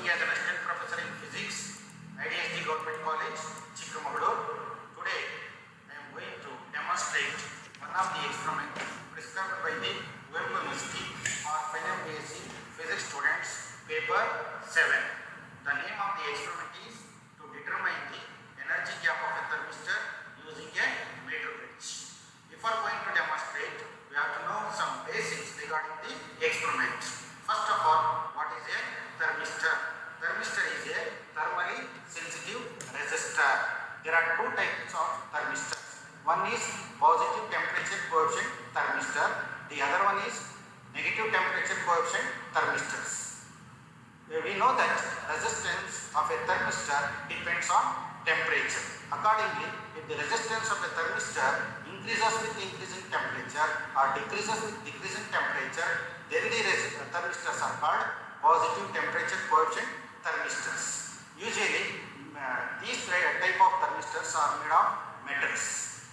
as an assistant professor in physics, IDSD Government College, Chikmagalur. Today, I am going to demonstrate one of the experiments prescribed by the Web University or final BSc Physics students, paper 7. The name of the experiment is to determine the energy gap of a thermistor using a meter bridge. Before going to demonstrate, we have to know some basics regarding the experiment. First of all, what is a thermistor? Thermistor is a thermally sensitive resistor. There are two types of thermistors. One is positive temperature coefficient thermistor. The other one is negative temperature coefficient thermistors. We know that resistance of a thermistor depends on temperature. Accordingly, if the resistance of a thermistor increases with increasing temperature or decreases with decreasing temperature, then the thermistors are called positive temperature coefficient thermistors. Usually, these type of thermistors are made of metals.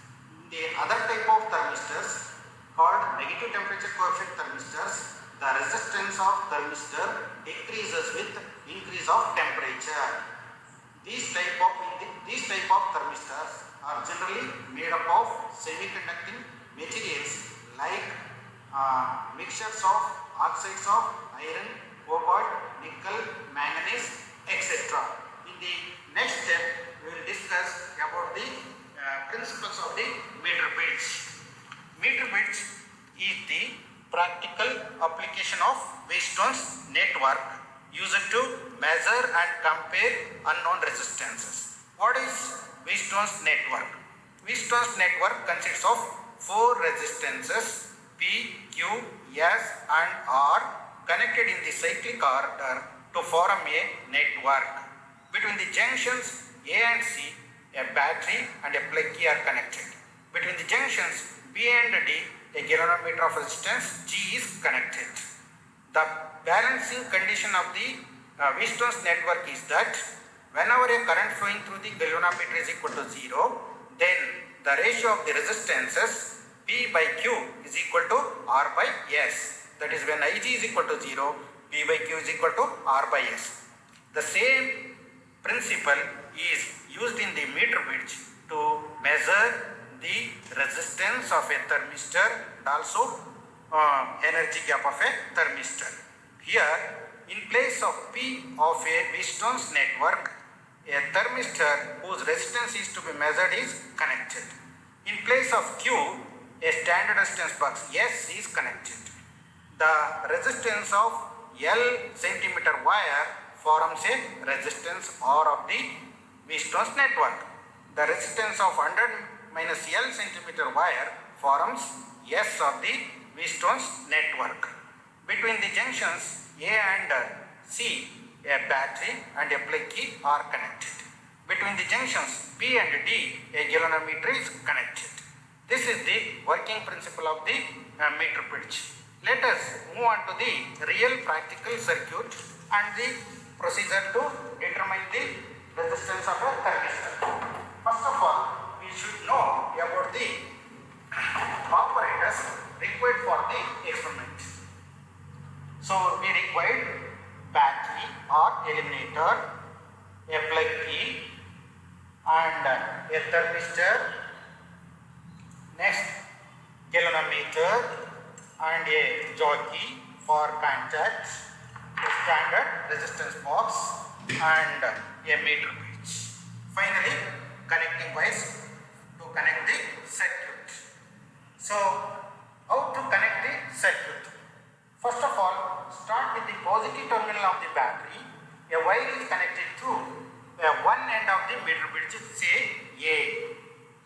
The other type of thermistors called negative temperature coefficient thermistors, the resistance of thermistor decreases with increase of temperature. These type of thermistors are generally made up of semiconducting materials like mixtures of oxides of iron, cobalt, nickel, manganese, etc. In the next step, we will discuss about the principles of the meter bridge. Meter bridge is the practical application of Wheatstone's network used to measure and compare unknown resistances. What is Wheatstone's network? Wheatstone's network consists of 4 resistances P, Q, S and R connected in the cyclic order to form a network. Between the junctions A and C, a battery and a plug key are connected. Between the junctions B and D, a galvanometer of resistance G is connected. The balancing condition of the Wheatstone's network is that whenever a current flowing through the galvanometer is equal to 0, then the ratio of the resistances P by Q is equal to R by S. That is, when Ig is equal to 0, P by Q is equal to R by S. The same principle is used in the meter bridge to measure the resistance of a thermistor and also energy gap of a thermistor. Here, in place of P of a Wheatstone's network, a thermistor whose resistance is to be measured is connected. In place of Q, a standard resistance box S is connected. The resistance of L centimeter wire forms a resistance R of the Wheatstone's network. The resistance of 100 minus L centimeter wire forms S of the Wheatstone's network. Between the junctions A and C, a battery and a plug key are connected. Between the junctions P and D, a galvanometer is connected. This is the working principle of the meter bridge. Let us move on to the real practical circuit and the procedure to determine the resistance of a thermistor. First of all, we should know about the operators required for the experiment. So, we required battery or eliminator, a plug key and a thermistor, next galvanometer and a jockey for contact, a standard resistance box and a meter bridge. Finally, connecting wires to connect the circuit. So, how to connect the circuit? First of all, start with the positive terminal of the battery. A wire is connected to one end of the meter bridge, say A.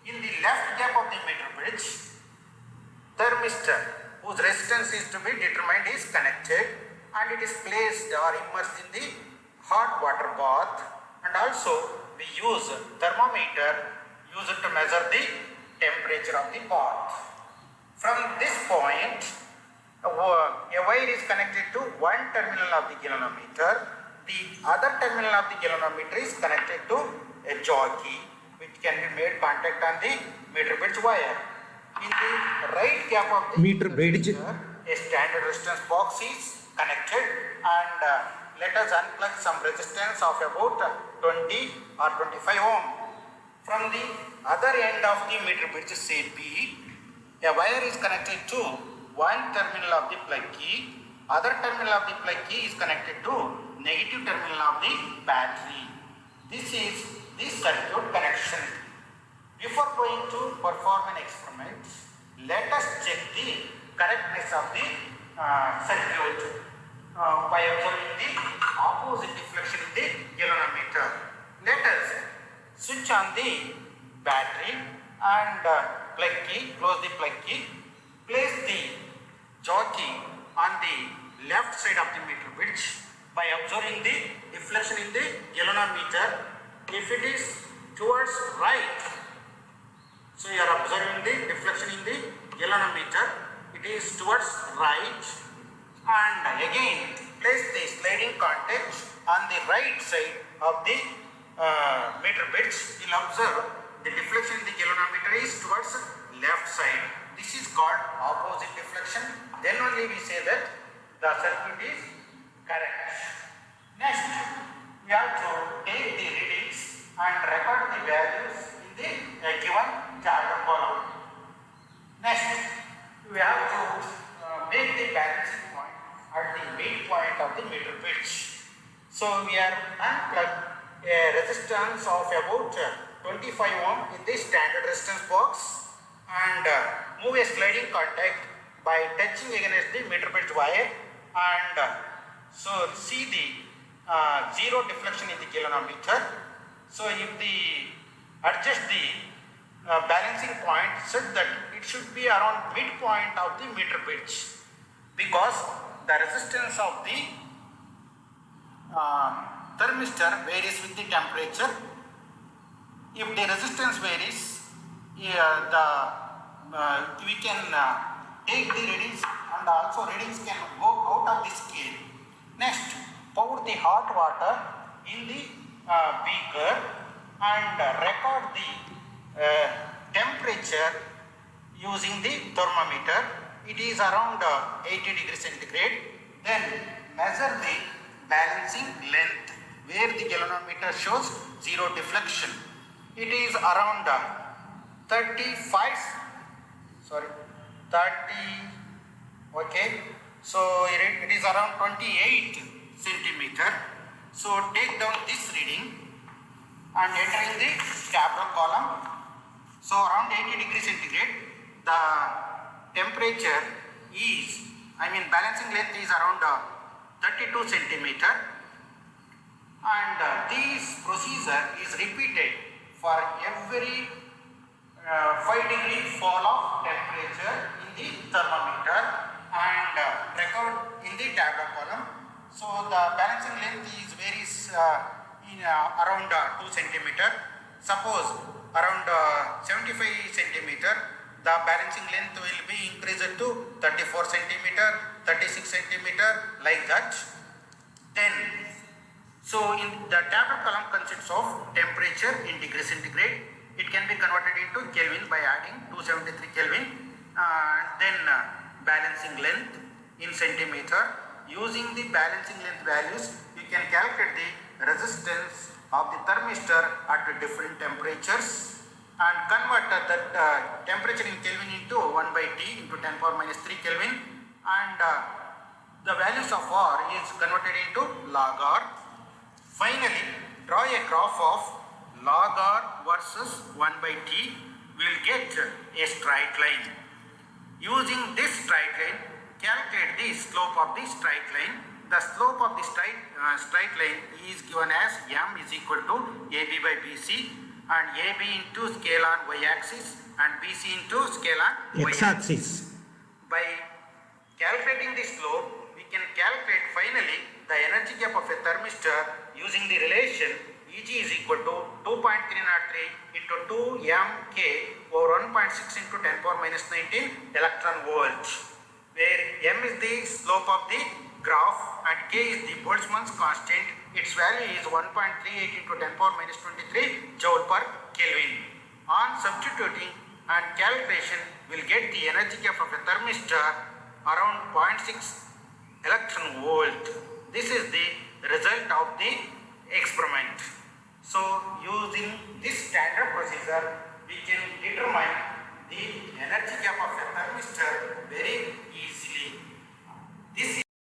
In the left gap of the meter bridge, thermistor whose resistance is to be determined is connected and it is placed or immersed in the hot water bath, and also we use thermometer used to measure the temperature of the bath. From this point, a wire is connected to one terminal of the galvanometer. The other terminal of the galvanometer is connected to a jockey which can be made contact on the meter bridge wire. In the right gap of the meter bridge, a standard resistance box is connected and let us unplug some resistance of about 20 or 25 ohm. From the other end of the meter bridge, say B, a wire is connected to one terminal of the plug key. Other terminal of the plug key is connected to negative terminal of the battery. This is the circuit connection. Before going to perform an experiment, let us check the correctness of the circuit by observing the opposite deflection in the galvanometer. Let us switch on the battery and plug key, close the plug key, place the jockey on the left side of the meter bridge by observing the deflection in the galvanometer. If it is towards right, so you are observing the deflection in the galvanometer, it is towards right, and again place the sliding contact on the right side of the meter bridge. You will observe the deflection in the galvanometer is towards left side. This is called opposite deflection. Then only we say that the circuit is correct. Next, we have to take the readings and record the values in the given diagram column. Next, we have to make the balancing point at the midpoint of the meter bridge. So we are unplugged a resistance of about 25 ohm in the standard resistance box and move a sliding contact by touching against the meter bridge wire, and so see the zero deflection in the galvanometer. So if the adjust the balancing point such that it should be around midpoint of the meter bridge, because the resistance of the thermistor varies with the temperature. If the resistance varies, we can take the readings, and also readings can go out of the scale. Next, pour the hot water in the beaker and record the temperature using the thermometer. It is around 80 degrees centigrade. Then measure the balancing length where the galvanometer shows zero deflection. It is around 30, okay. So it is around 28 centimeter. So take down this reading and enter in the tabular column. So around 80 degrees centigrade, the temperature is, balancing length is around 32 centimeter, and this procedure is repeated for every 5 degree fall of temperature in the thermometer, and record in the tabular column. So the balancing length is varies around 2 centimeter. Suppose around 75 centimeter, the balancing length will be increased to 34 centimeter, 36 centimeter, like that. Then, so in the tabular column consists of temperature in degree centigrade. It can be converted into Kelvin by adding 273 Kelvin, and then balancing length in centimeter. Using the balancing length values, you can calculate the resistance of the thermistor at different temperatures and convert that temperature in Kelvin into 1 by T into 10 power minus 3 Kelvin, and the values of R is converted into log R. Finally, draw a graph of log R versus 1 by T. We will get a straight line. Using this straight line, calculate the slope of the straight line. The slope of the straight line is given as M is equal to AB by BC, and AB into scale on y axis and BC into scale on x axis. By calculating the slope, we can calculate finally the energy gap of a thermistor using the relation Eg is equal to 2.303 into 2 mK over 1.6 into 10 power minus 19 electron volt, where m is the slope of the graph and k is the Boltzmann's constant. Its value is 1.38 into 10 power minus 23 joule per Kelvin. On substituting and calculation, we will get the energy gap of a thermistor around 0.6 electron volt. This is the result of the experiment. So using this standard procedure, we can determine the energy gap of a thermistor very